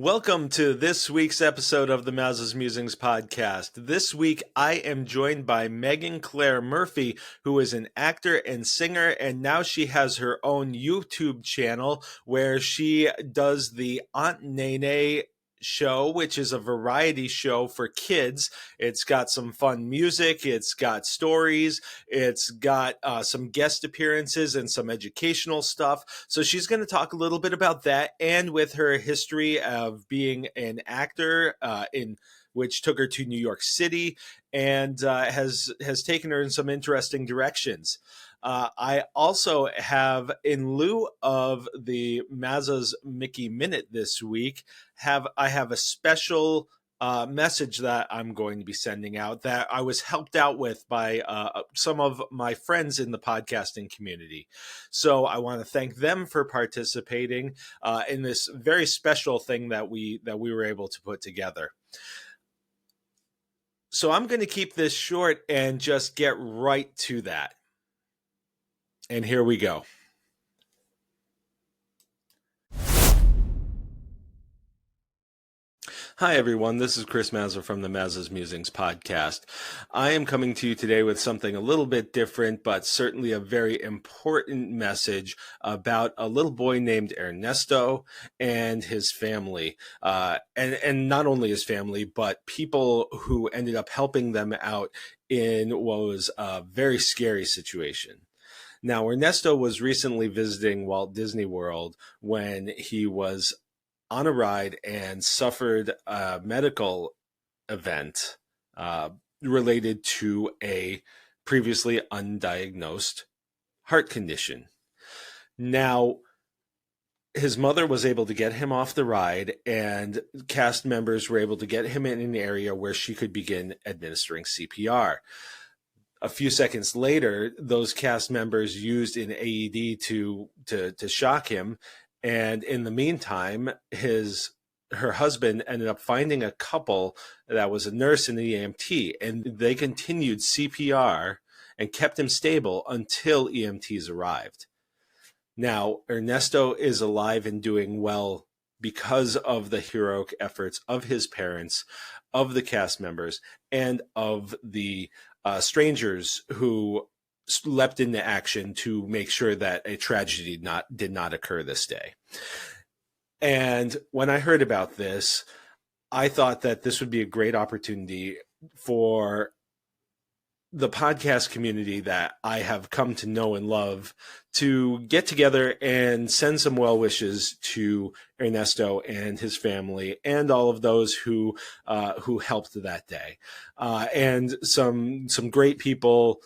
Welcome to this week's episode of the Maza's Musings podcast. This week, I am joined by Clair Murphy, who is an actor and singer, and now she has her own YouTube channel where she does the Aunt Nene show, which is a variety show for kids. It's got some fun music, it's got stories, it's got some guest appearances and some educational stuff. So she's going to talk a little bit about that, and with her history of being an actor in which took her to New York City and has taken her in some interesting directions. I also have, in lieu of the Maza's Mickey Minute this week, I have a special message that I'm going to be sending out that I was helped out with by some of my friends in the podcasting community. So I want to thank them for participating in this very special thing that we were able to put together. So I'm going to keep this short and just get right to that. And here we go. Hi, everyone. This is Chris Maza from the Maza's Musings podcast. I am coming to you today with something a little bit different, but certainly a very important message about a little boy named Ernesto and his family. And not only his family, but people who ended up helping them out in what was a very scary situation. Now, Ernesto was recently visiting Walt Disney World when he was on a ride and suffered a medical event related to a previously undiagnosed heart condition. Now, his mother was able to get him off the ride, and cast members were able to get him in an area where she could begin administering CPR. A few seconds later, those cast members used an AED to shock him, and in the meantime, her husband ended up finding a couple that was a nurse and an EMT, and they continued CPR and kept him stable until EMTs arrived. Now, Ernesto is alive and doing well because of the heroic efforts of his parents, of the cast members, and of the strangers who leapt into action to make sure that a tragedy did not occur this day. And when I heard about this, I thought that this would be a great opportunity for the podcast community that I have come to know and love to get together and send some well wishes to Ernesto and his family and all of those who helped that day. And some great people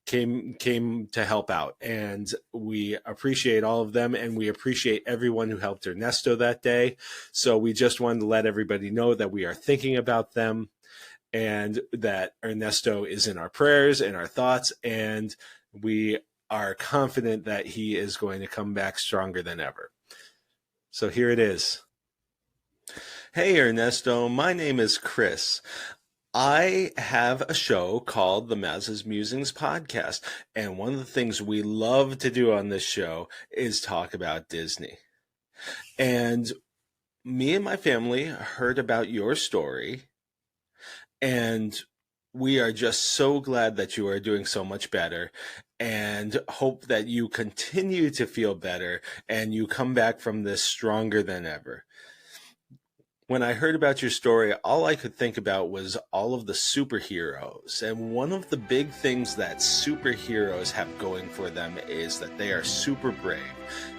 came to help out, and we appreciate all of them, and we appreciate everyone who helped Ernesto that day. So we just wanted to let everybody know that we are thinking about them, and that Ernesto is in our prayers and our thoughts, and we are confident that he is going to come back stronger than ever. So here it is. Hey, Ernesto, my name is Chris. I have a show called the Maza's Musings podcast, and one of the things we love to do on this show is talk about Disney. And me and my family heard about your story, and we are just so glad that you are doing so much better, and hope that you continue to feel better and you come back from this stronger than ever. When I heard about your story, all I could think about was all of the superheroes. And one of the big things that superheroes have going for them is that they are super brave,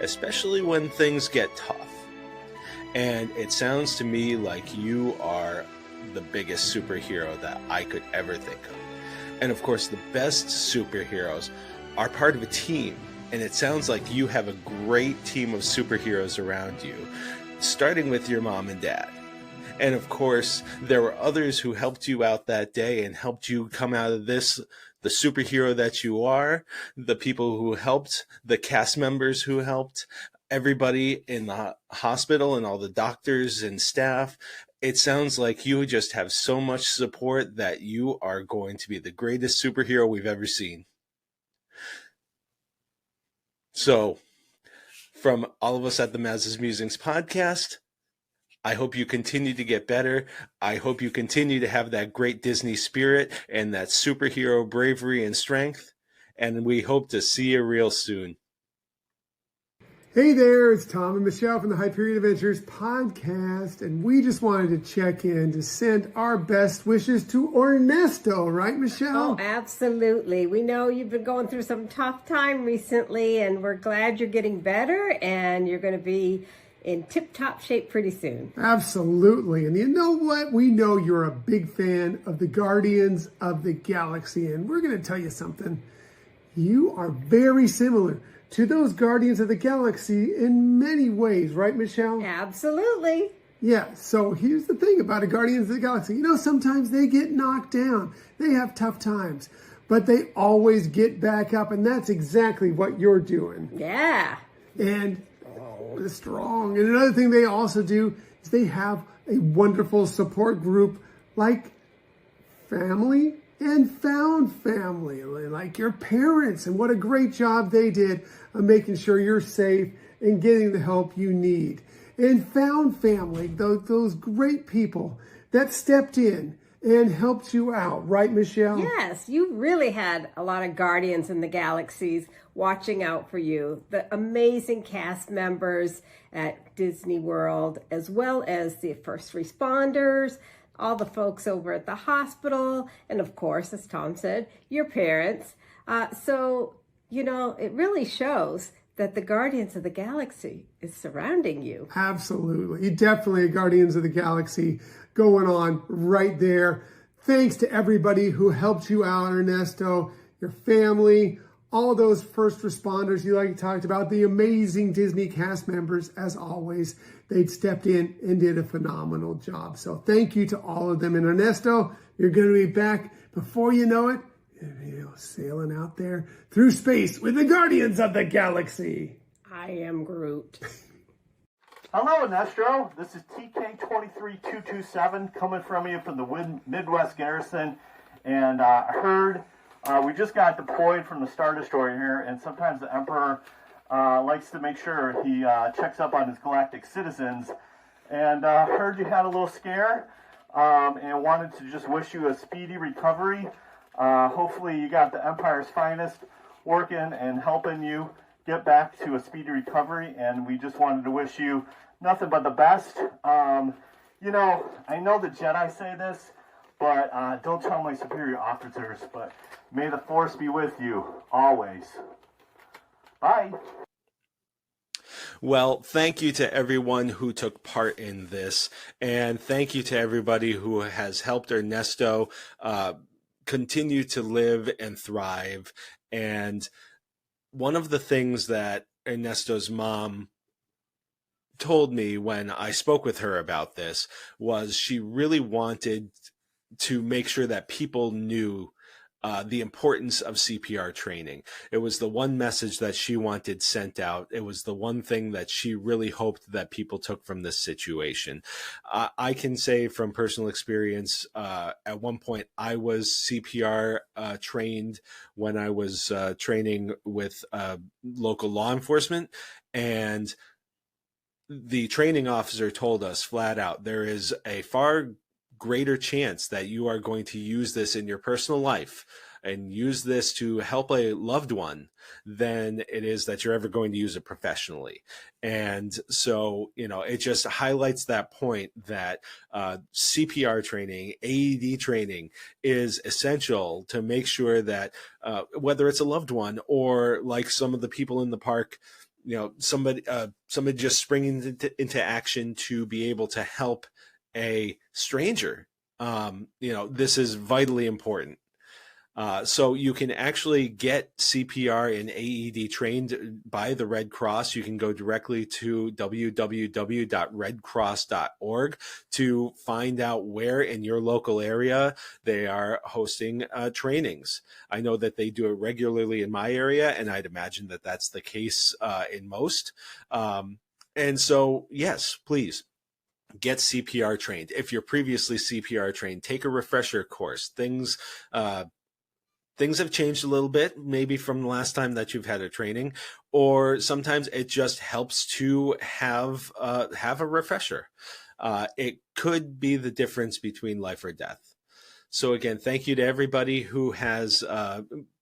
especially when things get tough. And it sounds to me like you are the biggest superhero that I could ever think of. And of course, the best superheroes are part of a team. And it sounds like you have a great team of superheroes around you, starting with your mom and dad. And of course, there were others who helped you out that day and helped you come out of this the superhero that you are, the people who helped, the cast members who helped, everybody in the hospital and all the doctors and staff. It sounds like you just have so much support that you are going to be the greatest superhero we've ever seen. So, from all of us at the Maza's Musings podcast, I hope you continue to get better. I hope you continue to have that great Disney spirit and that superhero bravery and strength. And we hope to see you real soon. Hey there, it's Tom and Michelle from the Hyperion Adventures podcast, and we just wanted to check in to send our best wishes to Ernesto, right, Michelle? Oh, absolutely. We know you've been going through some tough time recently, and we're glad you're getting better, and you're going to be in tip-top shape pretty soon. Absolutely. And you know what? We know you're a big fan of the Guardians of the Galaxy, and we're going to tell you something. You are very similar to those Guardians of the Galaxy in many ways, right, Michelle? Absolutely. Yeah, so here's the thing about the Guardians of the Galaxy. You know, sometimes they get knocked down. They have tough times, but they always get back up, and that's exactly what you're doing. Yeah. And strong. And another thing they also do is they have a wonderful support group like family and found family, like your parents, and what a great job they did of making sure you're safe and getting the help you need. And found family, those great people that stepped in and helped you out, right, Michelle? Yes, you really had a lot of Guardians in the Galaxies watching out for you. The amazing cast members at Disney World, as well as the first responders, all the folks over at the hospital, and of course, as Tom said, your parents. So, you know, it really shows that the Guardians of the Galaxy is surrounding you. Absolutely. Definitely a Guardians of the Galaxy going on right there. Thanks to everybody who helped you out, Ernesto, your family, all those first responders you talked about, the amazing Disney cast members, as always. They'd stepped in and did a phenomenal job. So thank you to all of them. And Ernesto, you're going to be back before you know it, sailing out there through space with the Guardians of the Galaxy. I am Groot. Hello, Ernesto. This is TK23227 coming from you from the Midwest Garrison. And I heard we just got deployed from the Star Destroyer here, and sometimes the Emperor likes to make sure he checks up on his galactic citizens. And heard you had a little scare and wanted to just wish you a speedy recovery. Hopefully you got the Empire's finest working and helping you get back to a speedy recovery, and we just wanted to wish you nothing but the best. You know, I know the Jedi say this, but don't tell my superior officers, but may the Force be with you always. Bye. Well, thank you to everyone who took part in this, and thank you to everybody who has helped Ernesto continue to live and thrive. And one of the things that Ernesto's mom told me when I spoke with her about this was she really wanted to make sure that people knew the importance of CPR training. It was the one message that she wanted sent out. It was the one thing that she really hoped that people took from this situation. I can say from personal experience, at one point I was CPR trained when I was training with local law enforcement, and the training officer told us flat out, there is a far greater chance that you are going to use this in your personal life and use this to help a loved one than it is that you're ever going to use it professionally. And so, you know, it just highlights that point that CPR training, AED training is essential to make sure that whether it's a loved one or like some of the people in the park, you know, somebody just springing into action to be able to help a stranger, you know, this is vitally important. So you can actually get CPR and AED trained by the Red Cross. You can go directly to www.redcross.org to find out where in your local area they are hosting trainings. I know that they do it regularly in my area, and I'd imagine that that's the case in most. And so, yes, please get CPR trained. If you're previously CPR trained, take a refresher course. Things have changed a little bit, maybe from the last time that you've had a training, or sometimes it just helps to have a refresher. it could be the difference between life or death. So again, thank you to everybody who has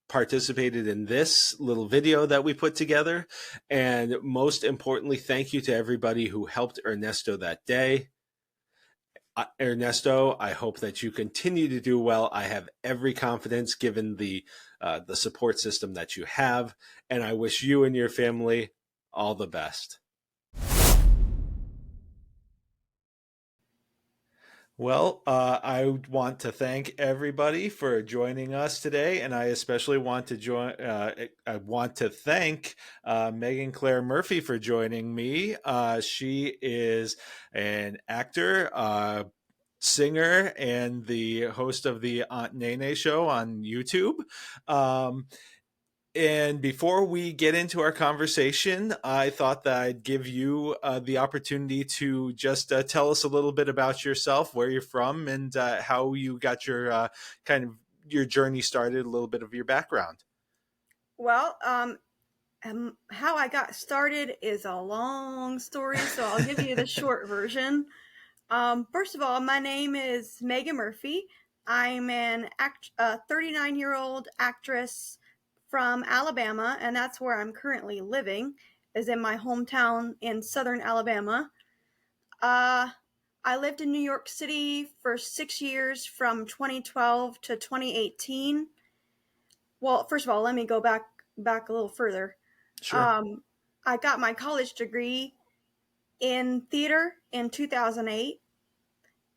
participated in this little video that we put together. And most importantly, thank you to everybody who helped Ernesto that day. Ernesto, I hope that you continue to do well. I have every confidence given the support system that you have, and I wish you and your family all the best. Well, I want to thank everybody for joining us today, and I especially want to I want to thank Megan Claire Murphy for joining me. She is an actor, singer, and the host of the Aunt Nene show on YouTube. And before we get into our conversation, I thought that I'd give you the opportunity to just tell us a little bit about yourself, where you're from, and how you got your kind of your journey started, a little bit of your background. Well, how I got started is a long story, so I'll give you the short version. First of all, my name is Megan Murphy. I'm a 39-year-old actress from Alabama, and that's where I'm currently living, is in my hometown in southern Alabama. I lived in New York City for 6 years from 2012 to 2018. Well, first of all, let me go back a little further. Sure. I got my college degree in theater in 2008.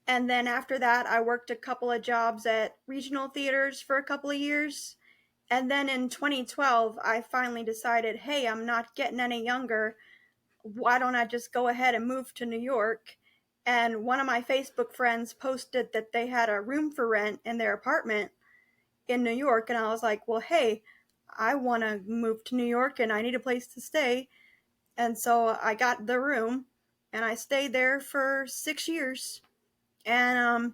And then after that, I worked a couple of jobs at regional theaters for a couple of years. And then in 2012, I finally decided, hey, I'm not getting any younger. Why don't I just go ahead and move to New York? And one of my Facebook friends posted that they had a room for rent in their apartment in New York. And I was like, well, hey, I want to move to New York and I need a place to stay. And so I got the room and I stayed there for 6 years. And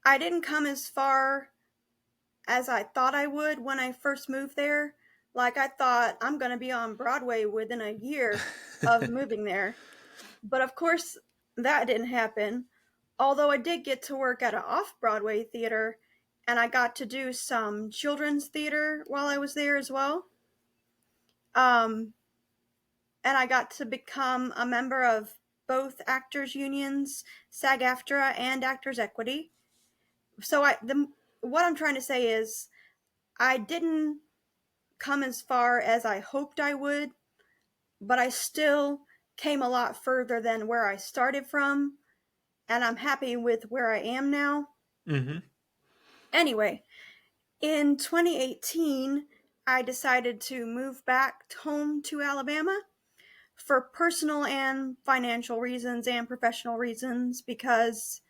I didn't come as far as I thought I would when I first moved there. Like, I thought I'm going to be on Broadway within a year of moving there. But of course, that didn't happen. Although I did get to work at an off-Broadway theater, and I got to do some children's theater while I was there as well. And I got to become a member of both actors unions, SAG-AFTRA and Actors Equity. So what I'm trying to say is I didn't come as far as I hoped I would, but I still came a lot further than where I started from, and I'm happy with where I am now. Mm-hmm. Anyway, in 2018, I decided to move back home to Alabama for personal and financial reasons and professional reasons, because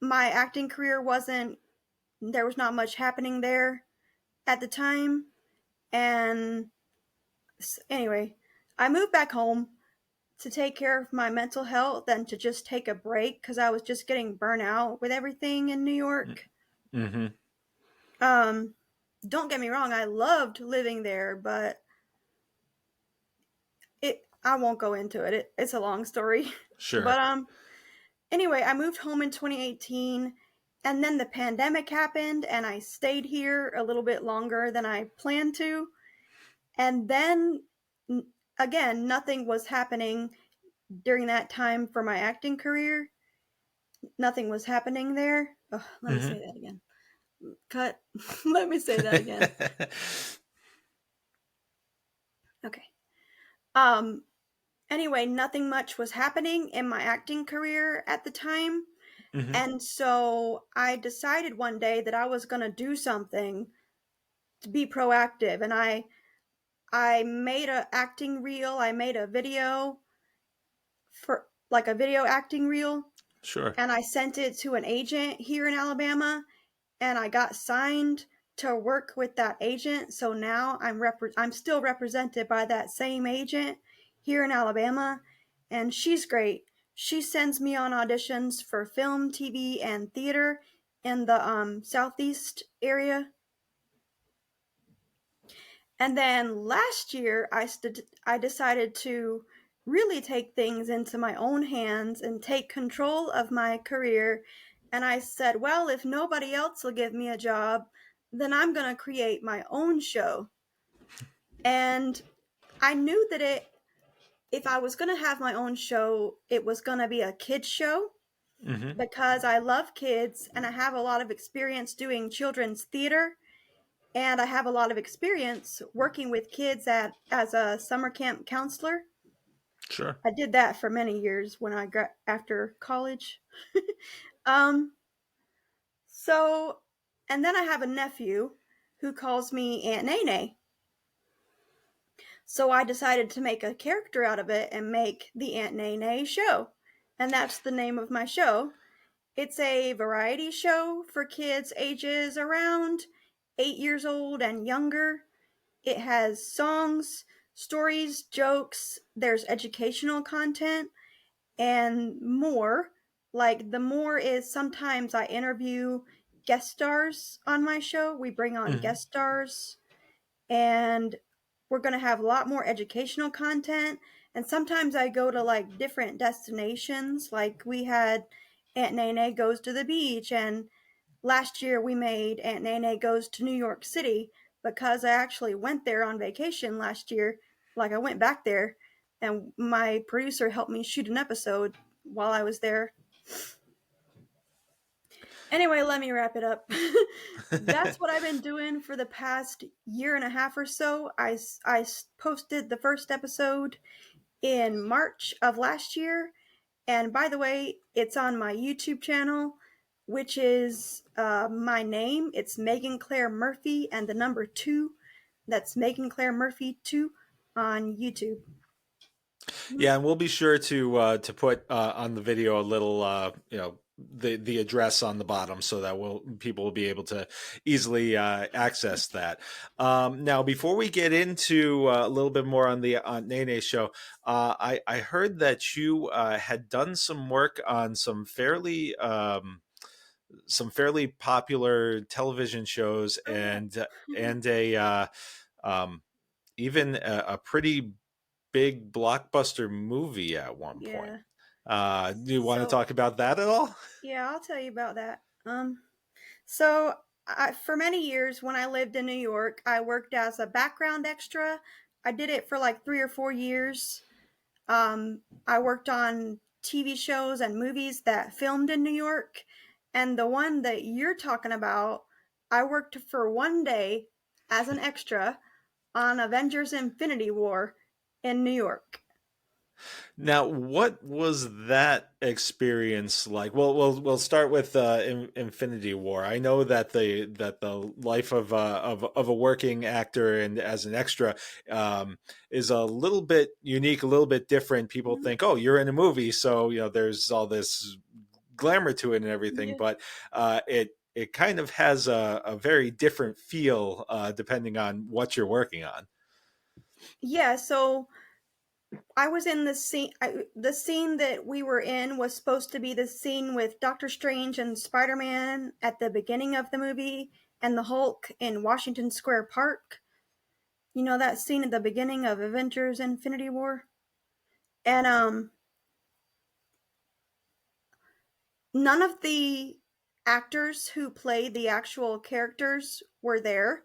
my acting career there was not much happening there at the time. And anyway, I moved back home to take care of my mental health and to just take a break because I was just getting burnt out with everything in New York. Mm-hmm. Don't get me wrong, I loved living there, but I won't go into it. It's a long story. Sure. But anyway, I moved home in 2018, and then the pandemic happened, and I stayed here a little bit longer than I planned to. And then again, nothing was happening during that time for my acting career. Nothing was happening there. Oh, let me say that again. Cut. Let me say that again. Okay. Anyway, nothing much was happening in my acting career at the time. Mm-hmm. And so I decided one day that I was going to do something to be proactive. And I made an acting reel. I made a video for like a video acting reel. Sure. And I sent it to an agent here in Alabama, and I got signed to work with that agent. So now I'm still represented by that same agent here in Alabama, and she's great. She sends me on auditions for film, TV, and theater in the Southeast area. And then last year, I decided to really take things into my own hands and take control of my career. And I said, well, if nobody else will give me a job, then I'm going to create my own show. And I knew that if I was going to have my own show, it was going to be a kids show Hmm. because I love kids and I have a lot of experience doing children's theater, and I have a lot of experience working with kids as a summer camp counselor. Sure. I did that for many years when I got after college. um so and then I have a nephew who calls me Aunt Nene. So I decided to make a character out of it and make the Aunt Nene show. And that's the name of my show. It's a variety show for kids ages around 8 years old and younger. It has songs, stories, jokes, there's educational content, and more. Like, the more is sometimes I interview guest stars on my show. We bring on Hmm. guest stars, and we're going to have a lot more educational content. And sometimes I go to like different destinations. Like, we had Aunt Nene Goes to the Beach, and last year we made Aunt Nene Goes to New York City because I actually went there on vacation last year. Like, I went back there and my producer helped me shoot an episode while I was there. Anyway, let me wrap it up. That's what I've been doing for the past year and a half or so. I posted the first episode in March of last year. And by the way, it's on my YouTube channel, which is my name. It's Megan Claire Murphy and the number 2. That's Megan Claire Murphy 2 on YouTube. Yeah, and we'll be sure to put on the video a little the address on the bottom so that people will be able to easily access that. Now, before we get into a little bit more on the Aunt Nene show, I heard that you had done some work on some fairly popular television shows Oh, yeah. and a um, even a pretty big blockbuster movie at one point. Yeah. Do you want to So, talk about that at all? yeah, I'll tell you about that. So for many years when I lived in New York, I worked as a background extra. I did it for like 3 or 4 years. I worked on TV shows and movies that filmed in New York. And the one that you're talking about, I worked for one day as an extra on Avengers Infinity War in New York. Now, what was that experience like? Well, we'll start with Infinity War. I know that the life of a working actor and as an extra is a little bit unique, a little bit different. People Mhm. think, oh, you're in a movie, so there's all this glamour to it and everything, Yeah. but it kind of has a very different feel depending on what you're working on. Yeah, so I was in the scene. The scene that we were in was supposed to be the scene with Doctor Strange and Spider Man at the beginning of the movie, and the Hulk in Washington Square Park. You know that scene at the beginning of Avengers Infinity War? And none of the actors who played the actual characters were there.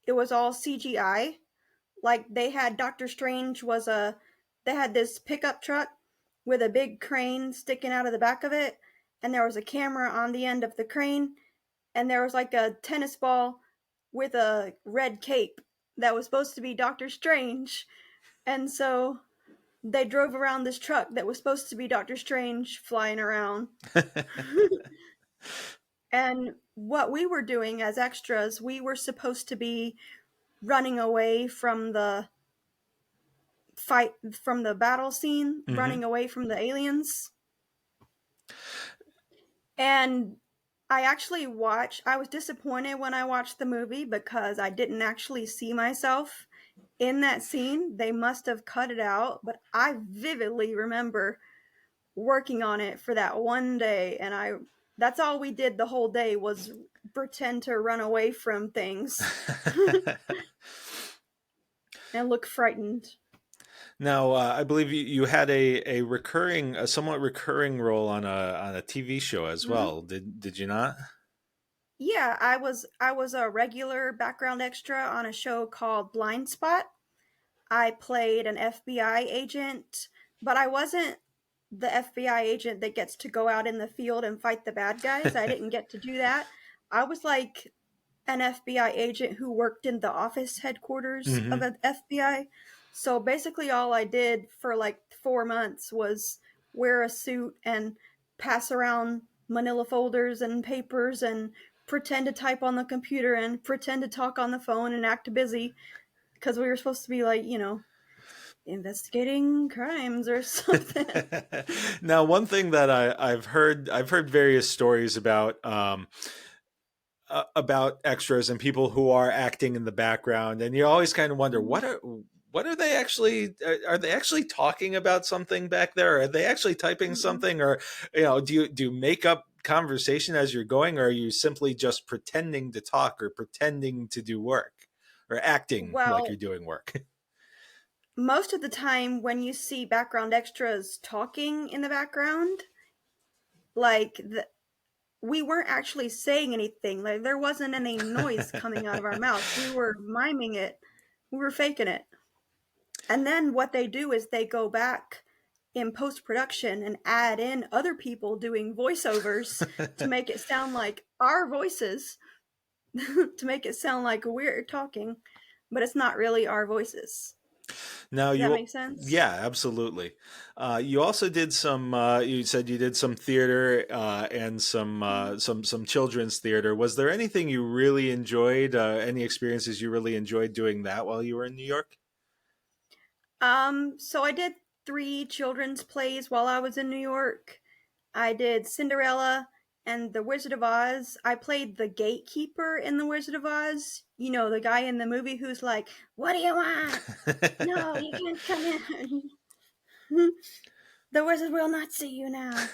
It was all CGI. Like, they had Doctor Strange was a they had this pickup truck with a big crane sticking out of the back of it, and there was a camera on the end of the crane, and there was like a tennis ball with a red cape that was supposed to be Doctor Strange. And so they drove around this truck that was supposed to be Doctor Strange flying around. And what we were doing as extras, we were supposed to be running away from the battle scene, Hmm. running away from the aliens. And I was disappointed when I watched the movie because I didn't actually see myself in that scene. They must have cut it out, but I vividly remember working on it for that one day, and that's all we did the whole day was pretend to run away from things and look frightened. Now, I believe you had a somewhat recurring role on a TV show as Hmm. well. Did you not? Yeah, I was a regular background extra on a show called Blind Spot. I played an FBI agent, but I wasn't the FBI agent that gets to go out in the field and fight the bad guys. I didn't get to do that. I was like an FBI agent who worked in the office headquarters of Hmm. an FBI. So basically, all I did for like 4 months was wear a suit and pass around manila folders and papers and pretend to type on the computer and pretend to talk on the phone and act busy because we were supposed to be like, investigating crimes or something. Now, one thing that I've heard various stories about extras and people who are acting in the background, and you always kind of wonder what are they actually are they actually talking about something back there? Are they actually typing Mm-mm. something, or do you make up conversation as you're going, or are you simply just pretending to talk or pretending to do work or acting like you're Well, doing work? most of the time when you see background extras talking in the background, like we weren't actually saying anything. Like there wasn't any noise coming out of our mouths. We were miming it. We were faking it. And then what they do is they go back in post production and add in other people doing voiceovers to make it sound like our voices, to make it sound like we're talking, but it's not really our voices. Now Does that you, make sense? yeah, absolutely. You also did some. You said you did some theater and some children's theater. Was there anything you really enjoyed? Any experiences you really enjoyed doing that while you were in New York? So I did 3 children's plays while I was in New York. I did Cinderella and The Wizard of Oz. I played the gatekeeper in The Wizard of Oz. You know, the guy in the movie who's like, "What do you want? No, you can't come in. The wizard will not see you now."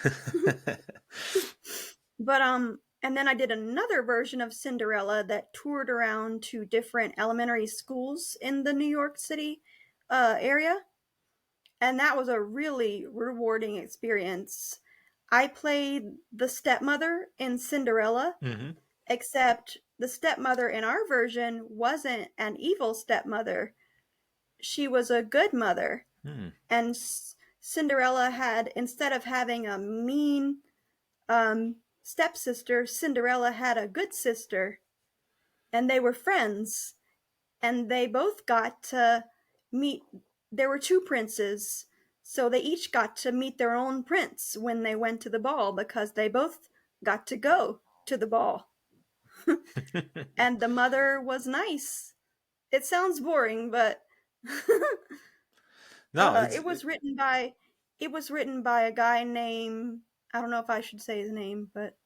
But and then I did another version of Cinderella that toured around to different elementary schools in the New York City area, and that was a really rewarding experience. I played the stepmother in Cinderella, Hmm. except the stepmother in our version wasn't an evil stepmother. She was a good mother. Hmm. And Cinderella had, instead of having a mean stepsister, Cinderella had a good sister, and they were friends. And they both got to meet. There were 2 princes, so they each got to meet their own prince when they went to the ball because they both got to go to the ball. And the mother was nice. It sounds boring, but No, it was written by a guy named, I don't know if I should say his name, but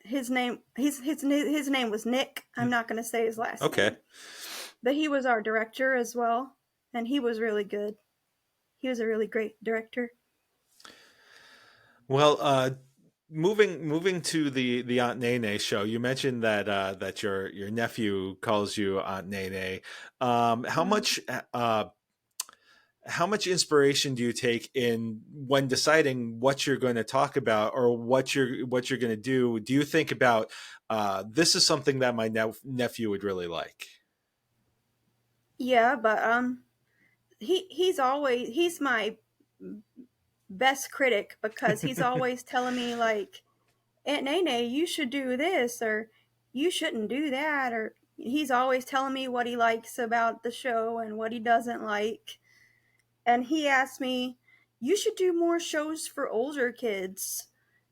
his name was Nick. I'm not going to say his last okay. name, but he was our director as well, and he was really good. He was a really great director. Well, moving to the Aunt Nene show, you mentioned that your nephew calls you Aunt Nene. How Mm. much how much inspiration do you take in when deciding what you're going to talk about or what you're going to do? Do you think about this is something that my nephew would really like? Yeah, but he's my best critic because he's always telling me like, "Aunt Nene, you should do this," or "You shouldn't do that," or he's always telling me what he likes about the show and what he doesn't like. And he asked me, "You should do more shows for older kids."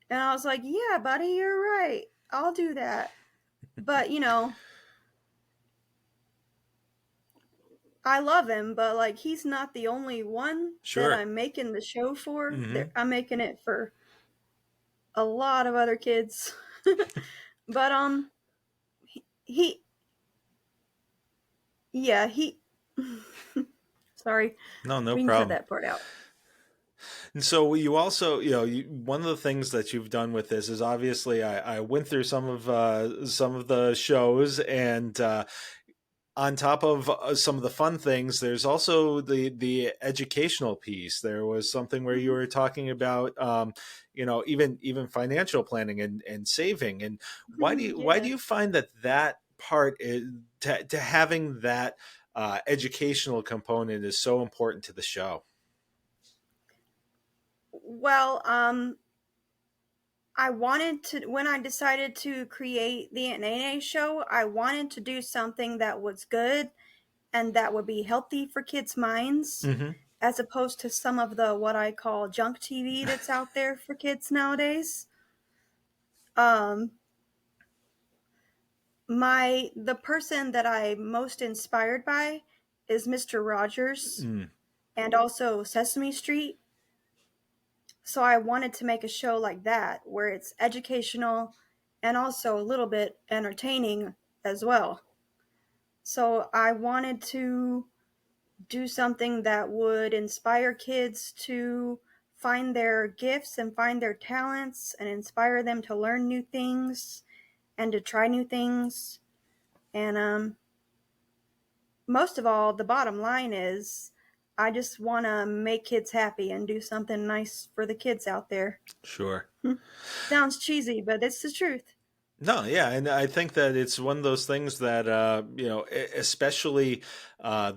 And I was like, "Yeah, buddy, you're right. I'll do that." But, I love him, but like he's not the only one that Sure. I'm making the show for. Hmm. I'm making it for a lot of other kids. But he yeah, he sorry, No, no we can cut problem. that part out. And so you also, one of the things that you've done with this is obviously I went through some of the shows, and on top of some of the fun things, there's also the educational piece. There was something where you Mhm. were talking about, even financial planning and saving. And why do Yeah. you find that part is, to having that educational component is so important to the show? Well, I wanted to, when I decided to create the Nene show, I wanted to do something that was good and that would be healthy for kids' minds, Hmm. as opposed to some of the what I call junk TV that's out there for kids nowadays. Um, the person that I'm most inspired by is Mr. Rogers Mm, and also Sesame Street. So I wanted to make a show like that where it's educational and also a little bit entertaining as well. So I wanted to do something that would inspire kids to find their gifts and find their talents and inspire them to learn new things and to try new things. And most of all, the bottom line is I just want to make kids happy and do something nice for the kids out there. sure. Sounds cheesy, but it's the truth. No, yeah, and I think that it's one of those things that especially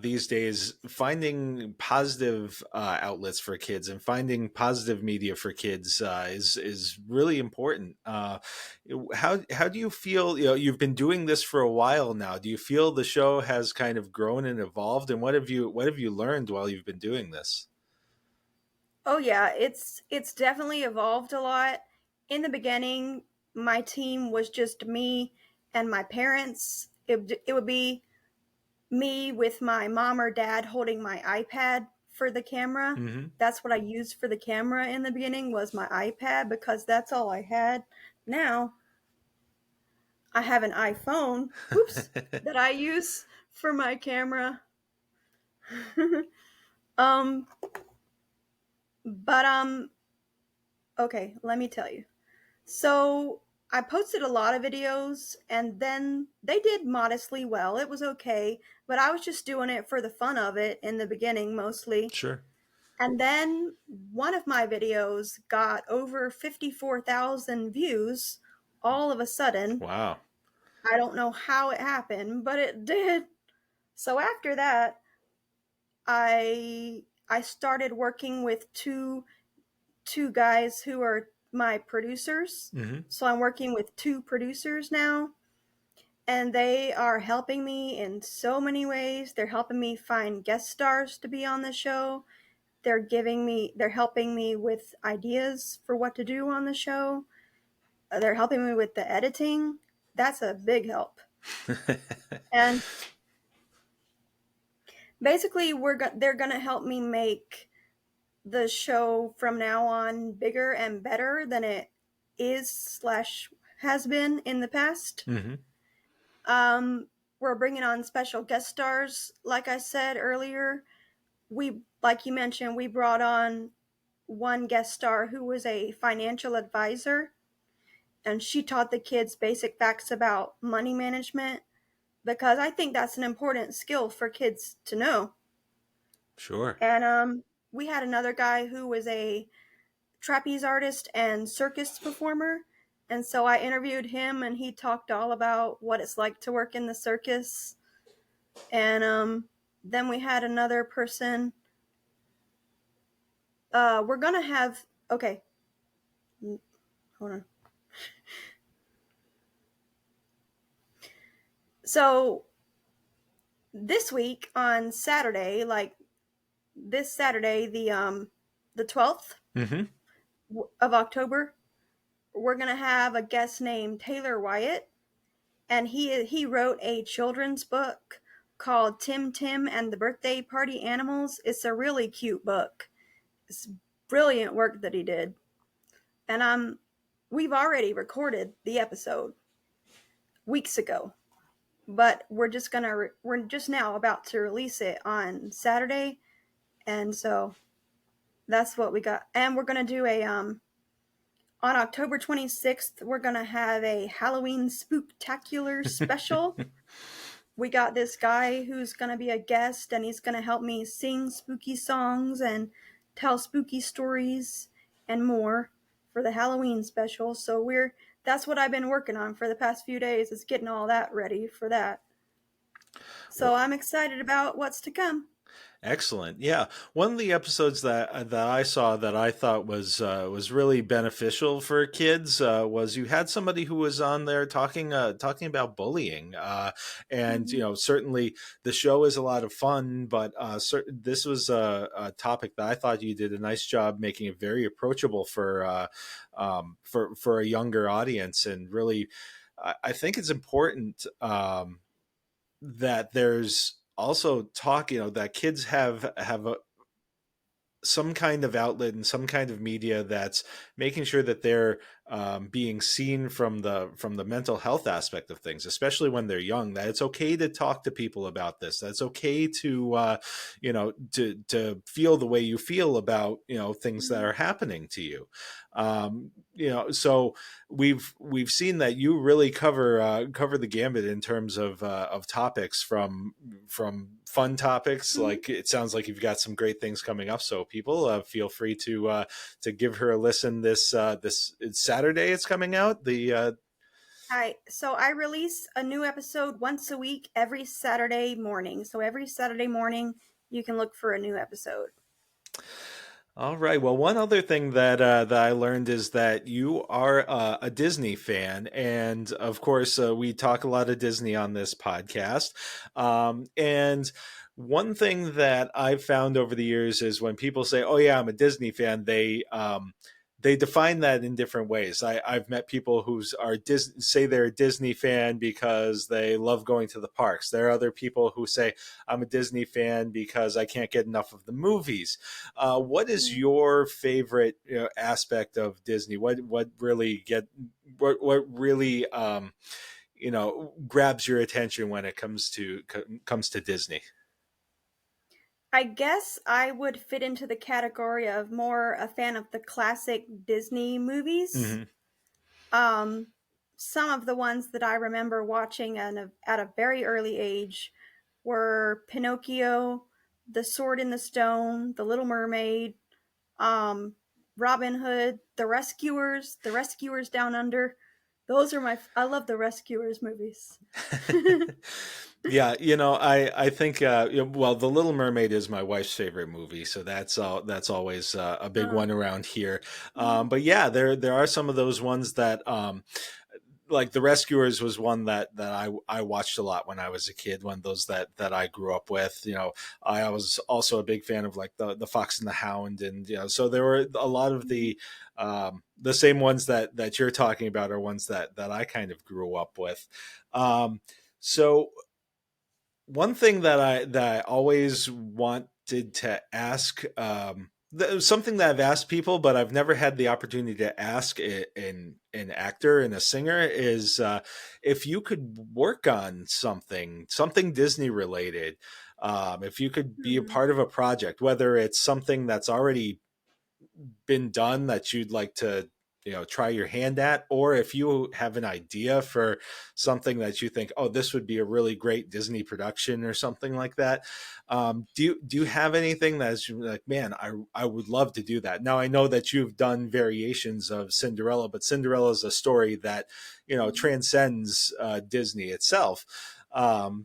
these days, finding positive outlets for kids and finding positive media for kids is really important. How do you feel? You've been doing this for a while now. Do you feel the show has kind of grown and evolved? And what have you learned while you've been doing this? Oh yeah, it's definitely evolved a lot. In the beginning, my team was just me and my parents. It would be me with my mom or dad holding my iPad for the camera. Hmm. That's what I used for the camera in the beginning was my iPad because that's all I had. Now I have an iPhone, oops, that I use for my camera. um but okay, let me tell you. So I posted a lot of videos and then they did modestly well. It was okay, but I was just doing it for the fun of it in the beginning mostly. Sure. And then one of my videos got over 54,000 views all of a sudden. Wow. I don't know how it happened, but it did. So after that, I started working with two guys who are my producers. Hmm. So I'm working with two producers now, and they are helping me in so many ways. They're helping me find guest stars to be on the show. They're helping me with ideas for what to do on the show. They're helping me with the editing. That's a big help. And basically they're going to help me make the show from now on bigger and better than it is slash has been in the past. Hmm. Um, we're bringing on special guest stars. Like I said earlier, like you mentioned, we brought on one guest star who was a financial advisor, and she taught the kids basic facts about money management because I think that's an important skill for kids to know. Sure. And we had another guy who was a trapeze artist and circus performer. And so I interviewed him and he talked all about what it's like to work in the circus. And then we had another person. We're going to have, okay, hold on. So this week on Saturday, like this Saturday, the 12th Hmm. of October, we're going to have a guest named Taylor Wyatt, and he wrote a children's book called Tim Tim and the Birthday Party Animals. It's a really cute book. It's brilliant work that he did. And we've already recorded the episode weeks ago, but we're just now about to release it on Saturday, and so that's what we got. And we're gonna do a on October 26th, we're gonna have a Halloween spooktacular special. we got this guy who's going to be a guest, and he's going to help me sing spooky songs and tell spooky stories and more for the Halloween special. So that's what I've been working on for the past few days, is getting all that ready for that. So I'm excited about what's to come. Excellent. Yeah, one of the episodes that I saw that I thought was really beneficial for kids was you had somebody who was on there talking about bullying, and Mm-hmm. certainly the show is a lot of fun, but this was a topic that I thought you did a nice job making it very approachable for a younger audience, and really, I think it's important. That there's also talk, that kids have some kind of outlet and some kind of media that's making sure that they're being seen from the mental health aspect of things, especially when they're young. That it's okay to talk to people about this. That's okay to to feel the way you feel about things that are happening to you. So we've seen that you really cover the gambit in terms of topics, from fun topics, Mm-hmm. like it sounds like you've got some great things coming up. So people, feel free to give her a listen. This it's Saturday. It's coming out. So I release a new episode once a week, every Saturday morning. So every Saturday morning, you can look for a new episode. All right. Well, one other thing that I learned is that you are a Disney fan, and of course, we talk a lot of Disney on this podcast. And one thing that I've found over the years is when people say, "Oh yeah, I'm a Disney fan," they define that in different ways. I've met people say they're a Disney fan because they love going to the parks. There are other people who say, I'm a Disney fan because I can't get enough of the movies. What is Mm. your favorite aspect of Disney? What really grabs your attention when it comes to Disney? I guess I would fit into the category of more a fan of the classic Disney movies. Hmm. Um, some of the ones that I remember watching at a very early age were Pinocchio, The Sword in the Stone, The Little Mermaid, um, Robin Hood, The Rescuers Down Under. I love the Rescuers movies. Yeah, I think well, The Little Mermaid is my wife's favorite movie, so that's always a big Uh, one around here. mhm, But yeah, there are some of those ones that like The Rescuers was one that I watched a lot when I was a kid. One of those that I grew up with. I was also a big fan of like the Fox and the Hound, and so there were a lot of mhm. the same ones that you're talking about are ones that I kind of grew up with. So one thing that I always wanted to ask, something that I've asked people, but I've never had the opportunity to ask an actor and a singer, is if you could work on something Disney related, if you could be a Hmm. part of a project, whether it's something that's already been done that you'd like to try your hand at, or if you have an idea for something that you think, oh, this would be a really great Disney production or something like that. Do you have anything that's like, man, I would love to do that? Now I know that you've done variations of Cinderella, but Cinderella is a story that transcends Disney itself.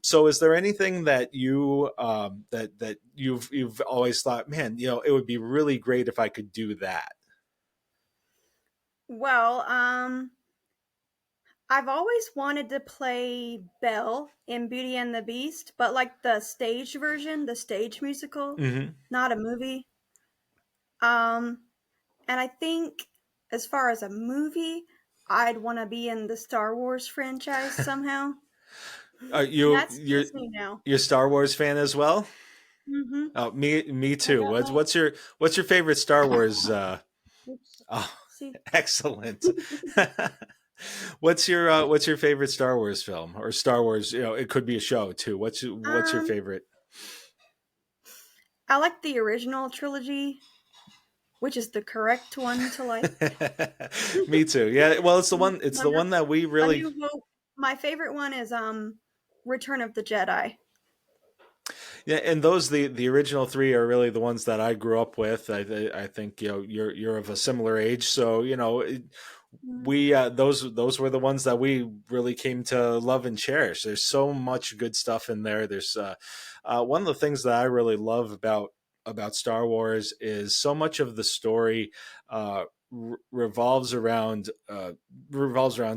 So is there anything that that you've always thought, man, it would be really great if I could do that? Well, I've always wanted to play Belle in Beauty and the Beast, but like the stage version, the stage musical, Hmm. not a movie. Um, and I think as far as a movie, I'd want to be in the Star Wars franchise somehow. Are And you that's you're Disney now. you're a Star Wars fan as well? Mm-hmm. Oh, me I too. got What's my. what's your what's your favorite Star Wars? Oops. Oh, See. excellent. What's your favorite Star Wars film or Star Wars? It could be a show too. What's your Um, favorite? I like the original trilogy, which is the correct one to like. Me too. Yeah. Well, it's the one. It's A the New, one that we A really. New Hope. My favorite one is Return of the Jedi. Yeah, and those the original three are really the ones that I grew up with. I think you're of a similar age, so Mm-hmm. we those were the ones that we really came to love and cherish. There's so much good stuff in there. There's one of the things that I really love about Star Wars is so much of the story revolves around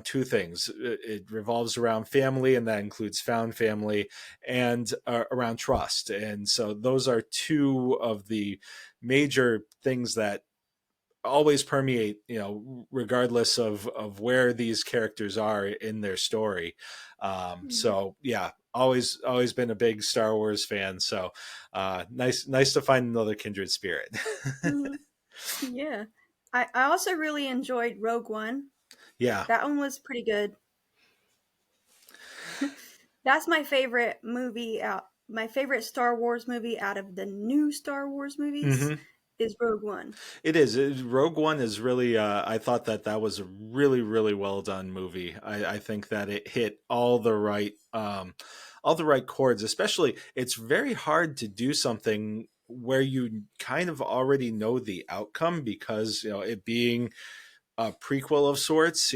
two things. It revolves around family, and that includes found family, and around trust. And so those are two of the major things that always permeate, regardless of where these characters are in their story. So yeah, always been a big Star Wars fan. So nice to find another kindred spirit. Mm-hmm. Yeah. I also really enjoyed Rogue One. Yeah. That one was pretty good. That's my favorite movie out. My favorite Star Wars movie out of the new Star Wars movies Hmm. is Rogue One. It is. Rogue One is really. I thought that was a really well done movie. I think that it hit all the right chords. Especially, it's very hard to do something where you kind of already know the outcome, because it being a prequel of sorts.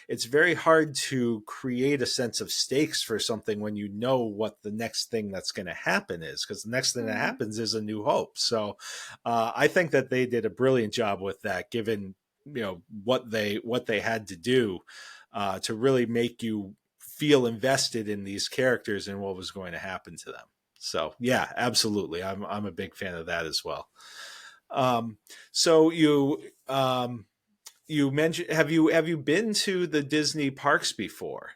It's very hard to create a sense of stakes for something when you know what the next thing that's going to happen is, because the next thing that Mm-hmm. happens is A New Hope. So I think that they did a brilliant job with that, given what they had to do to really make you feel invested in these characters and what was going to happen to them. So yeah, absolutely, I'm a big fan of that as well. So you mentioned, have you been to the Disney parks before?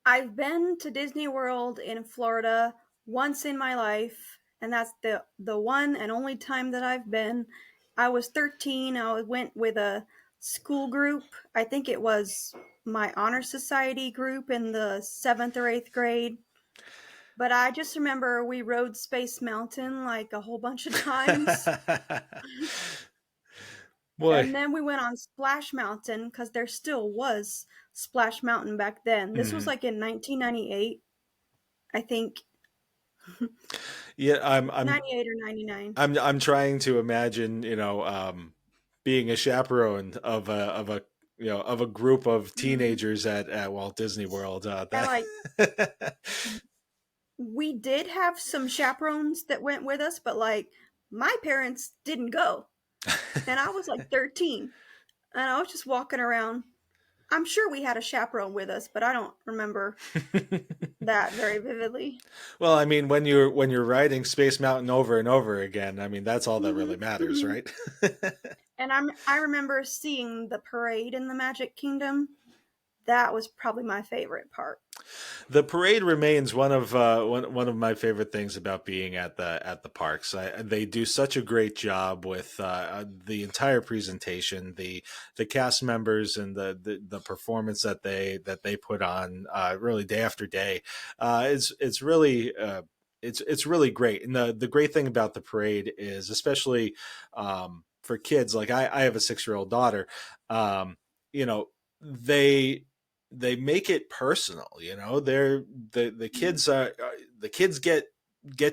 I've been to Disney World in Florida once in my life, and that's the one and only time that I've been. I was 13. I went with a school group. I think it was my honor society group in the 7th or 8th grade. But I just remember we rode Space Mountain like a whole bunch of times. Boy. And then we went on Splash Mountain because there still was Splash Mountain back then. This was Mhm. like in 1998, I think. Yeah, I'm 98 or 99. I'm trying to imagine, being a chaperone of a group of Mhm. teenagers at Walt Disney World. And like That we did have some chaperones that went with us, but like my parents didn't go. And I was like 13 and I was just walking around. I'm sure we had a chaperone with us, but I don't remember that very vividly. Well, I mean, when you're riding Space Mountain over and over again, I mean, that's all that really Mhm. matters, Mhm. right? And I remember seeing the parade in the Magic Kingdom. That was probably my favorite part. The parade remains one of my favorite things about being at the parks. They do such a great job with the entire presentation, the cast members, and the performance that they put on really day after day. It's really. It's really great, and the great thing about the parade is, especially for kids, like I have a 6-year-old daughter. Um, you know, they make it personal. The Mhm. kids are the kids get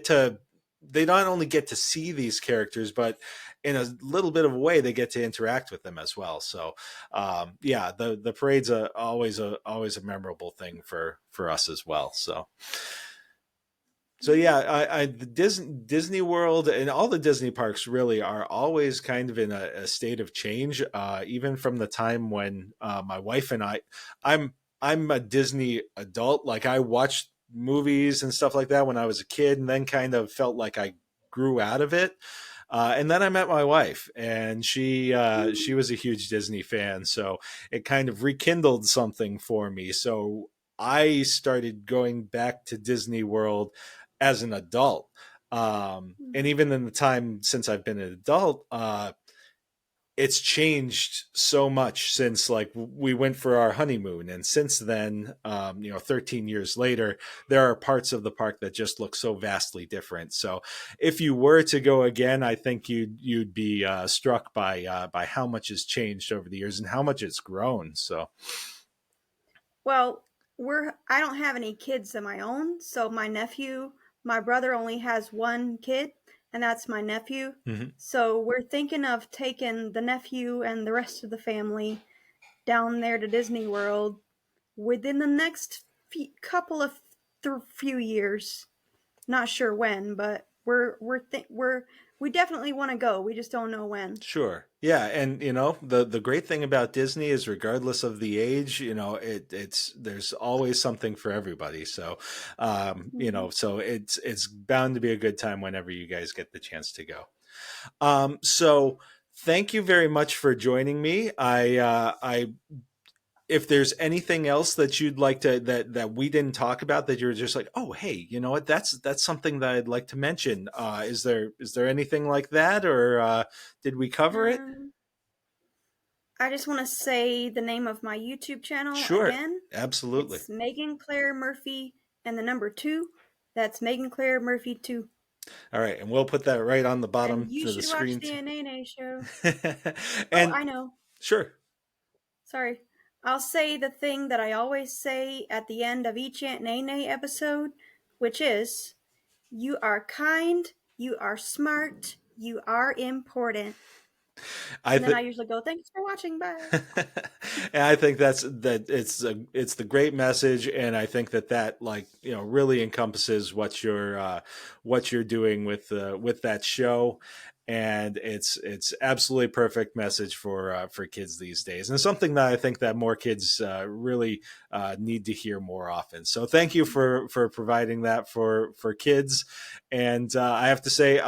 to they not only get to see these characters, but in a little bit of a way they get to interact with them as well. So yeah, the parade's always a memorable thing for us as well. So yeah, the Disney World and all the Disney parks really are always kind of in a state of change. Even from the time when my wife and I'm I'm a Disney adult. Like, I watched movies and stuff like that when I was a kid, and then kind of felt like I grew out of it. And then I met my wife, and she Mhm. was a huge Disney fan, so it kind of rekindled something for me. So I started going back to Disney World as an adult. And Mhm. even in the time since I've been an adult, it's changed so much since, like, we went for our honeymoon. And since then, 13 years later, there are parts of the park that just look so vastly different. So if you were to go again, I think you'd be struck by how much has changed over the years and how much it's grown. So Well, I don't have any kids of my own, so my brother only has one kid, and that's my nephew. Mm-hmm. So we're thinking of taking the nephew and the rest of the family down there to Disney World within the next few years. Not sure when, but we definitely want to go. We just don't know when. Sure. Yeah, and the great thing about Disney is regardless of the age, it's there's always something for everybody. So, so it's bound to be a good time whenever you guys get the chance to go. So thank you very much for joining me. I if there's anything else that you'd like to that we didn't talk about that you're just like, oh hey, you know what, that's something that I'd like to mention. Is there anything like that, or did we cover it? I just want to say the name of my YouTube channel Sure, again. absolutely. It's Megan Clair Murphy and the number 2. That's Megan Clair Murphy 2. All right, and we'll put that right on the bottom And you of the should watch screen. the Nene show. And I know. sure. Sorry. I'll say the thing that I always say at the end of each Aunt Nene episode, which is, you are kind, you are smart, you are important. And then I usually go, thanks for watching, bye. And I think it's the great message, and I think that really encompasses what you're doing with that show, and it's absolutely perfect message for kids these days, and something that I think that more kids really need to hear more often. So thank you for providing that for kids, and I have to say,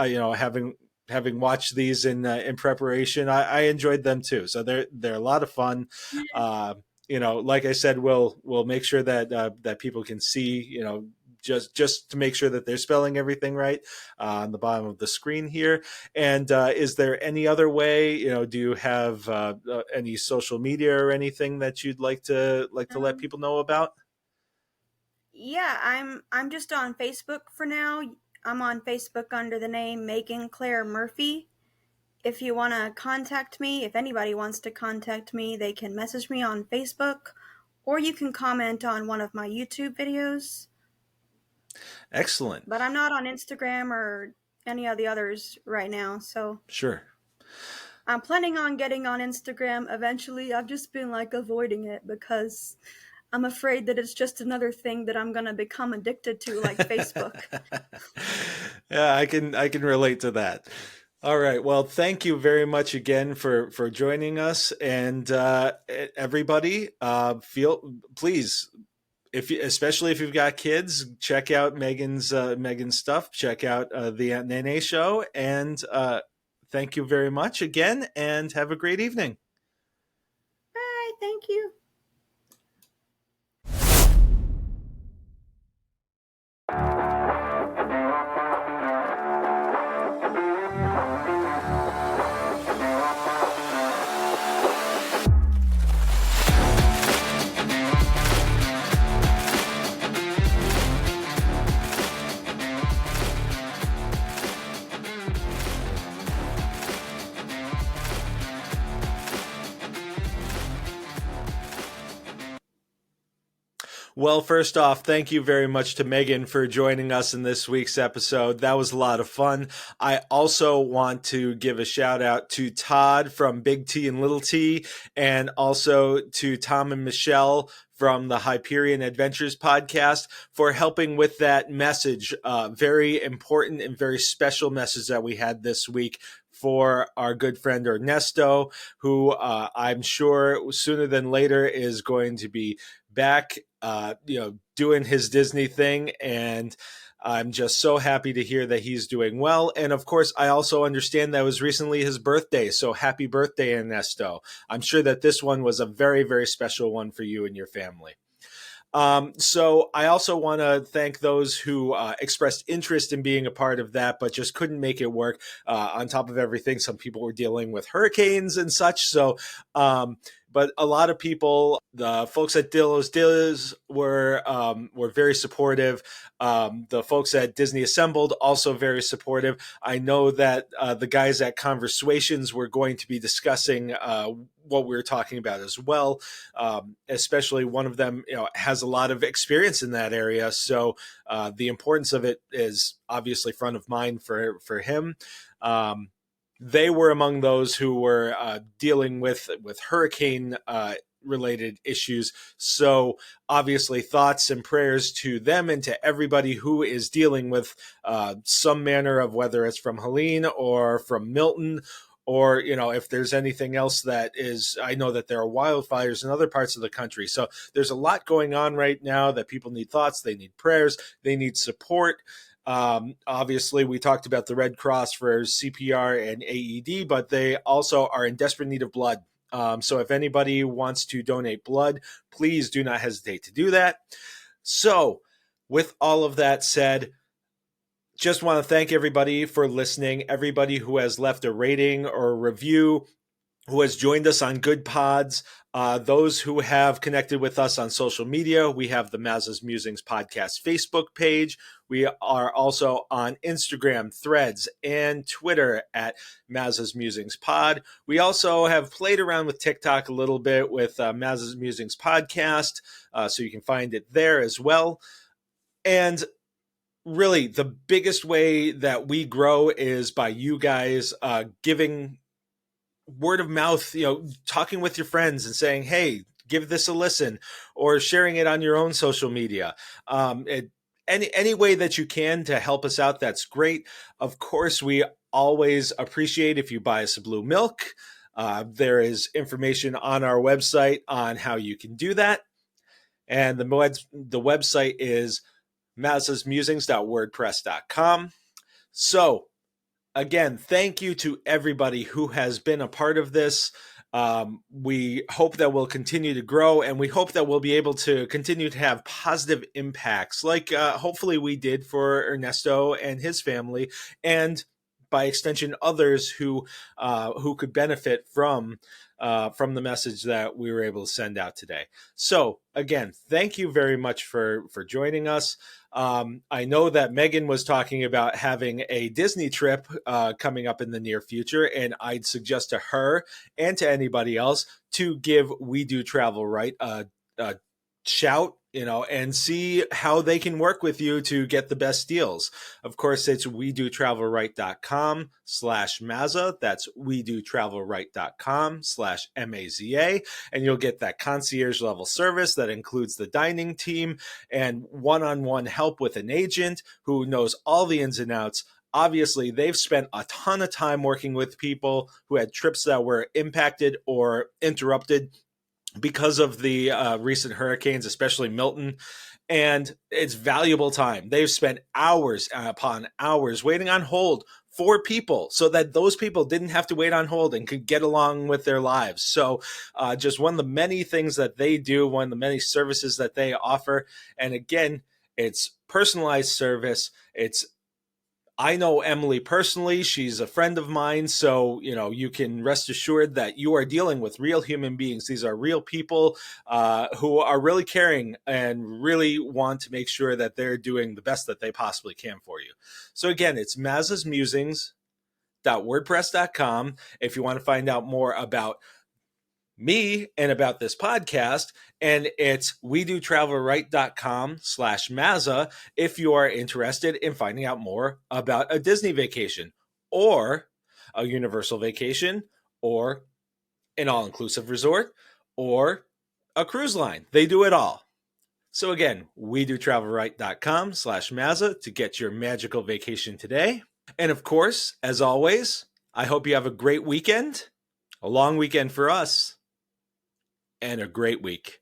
having watched these in preparation, I enjoyed them too. So they're a lot of fun. Like I said, we'll make sure that people can see, just to make sure that they're spelling everything right on the bottom of the screen here. And is there any other way? Do you have any social media or anything that you'd like to let people know about? Yeah, I'm just on Facebook for now. I'm on Facebook under the name Megan Clair Murphy. If you want to contact me, if anybody wants to contact me, they can message me on Facebook, or you can comment on one of my YouTube videos. Excellent. But I'm not on Instagram or any of the others right now, so. Sure. I'm planning on getting on Instagram eventually. I've just been avoiding it because I'm afraid that it's just another thing that I'm going to become addicted to, like Facebook. Yeah, I can relate to that. All right. Well, thank you very much again for joining us, and everybody, please, especially if you've got kids, check out Megan's stuff. Check out the Aunt Nene show, and thank you very much again, and have a great evening. Bye. Thank you. Well, first off, thank you very much to Megan for joining us in this week's episode. That was a lot of fun. I also want to give a shout out to Todd from Big T and Little T, and also to Tom and Michelle from the Hyperion Adventures podcast for helping with that message. Very important and very special message that we had this week for our good friend Ernesto, who I'm sure sooner than later is going to be back, doing his Disney thing. And I'm just so happy to hear that he's doing well. And of course, I also understand that it was recently his birthday. So happy birthday, Ernesto. I'm sure that this one was a very, very special one for you and your family. So I also want to thank those who expressed interest in being a part of that, but just couldn't make it work. On top of everything, some people were dealing with hurricanes and such. So but a lot of people, the folks at Dillo's Dills were very supportive. The folks at Disney Assembled also very supportive. I know that the guys at Conversations were going to be discussing what we were talking about as well. Especially one of them, has a lot of experience in that area, so the importance of it is obviously front of mind for him. They were among those who were dealing with hurricane related issues. So obviously thoughts and prayers to them and to everybody who is dealing with some manner of, whether it's from Helene or from Milton, or, if there's anything else that is, I know that there are wildfires in other parts of the country. So there's a lot going on right now that people need thoughts, they need prayers, they need support. Obviously, we talked about the Red Cross for CPR and AED, but they also are in desperate need of blood. So if anybody wants to donate blood, please do not hesitate to do that. So with all of that said, just want to thank everybody for listening, everybody who has left a rating or a review, who has joined us on Good Pods, those who have connected with us on social media. We have the Maza's Musings podcast Facebook page. We are also on Instagram, Threads, and Twitter at Maza's Musings Pod. We also have played around with TikTok a little bit with Maza's Musings Podcast, so you can find it there as well. And really, the biggest way that we grow is by you guys giving word of mouth, talking with your friends and saying, hey, give this a listen, or sharing it on your own social media. Any way that you can to help us out, that's great. Of course, we always appreciate if you buy us a blue milk. There is information on our website on how you can do that. And the website is mazasmusings.wordpress.com. So again, thank you to everybody who has been a part of this. We hope that we'll continue to grow, and we hope that we'll be able to continue to have positive impacts, like hopefully we did for Ernesto and his family, and by extension, others who could benefit from the message that we were able to send out today. So again, thank you very much for joining us. I know that Megan was talking about having a Disney trip coming up in the near future, and I'd suggest to her and to anybody else to give We Do Travel Right a shout, and see how they can work with you to get the best deals. Of course, it's wedotravelright.com/Maza. That's wedotravelright.com/MAZA. And you'll get that concierge level service that includes the dining team and one-on-one help with an agent who knows all the ins and outs. Obviously, they've spent a ton of time working with people who had trips that were impacted or interrupted because of the recent hurricanes, especially Milton, and it's valuable time. They've spent hours upon hours waiting on hold for people so that those people didn't have to wait on hold and could get along with their lives. So just one of the many things that they do, one of the many services that they offer. And again, it's personalized service. I know Emily personally. She's a friend of mine. So, you can rest assured that you are dealing with real human beings. These are real people who are really caring and really want to make sure that they're doing the best that they possibly can for you. So again, it's mazasmusings.wordpress.com. If you want to find out more about me and about this podcast, and it's wedotravelright.com/Maza if you are interested in finding out more about a Disney vacation or a Universal vacation or an all-inclusive resort or a cruise line. They do it all. So again, wedotravelright.com/Maza to get your magical vacation today. And of course, as always, I hope you have a great weekend, a long weekend for us, and a great week.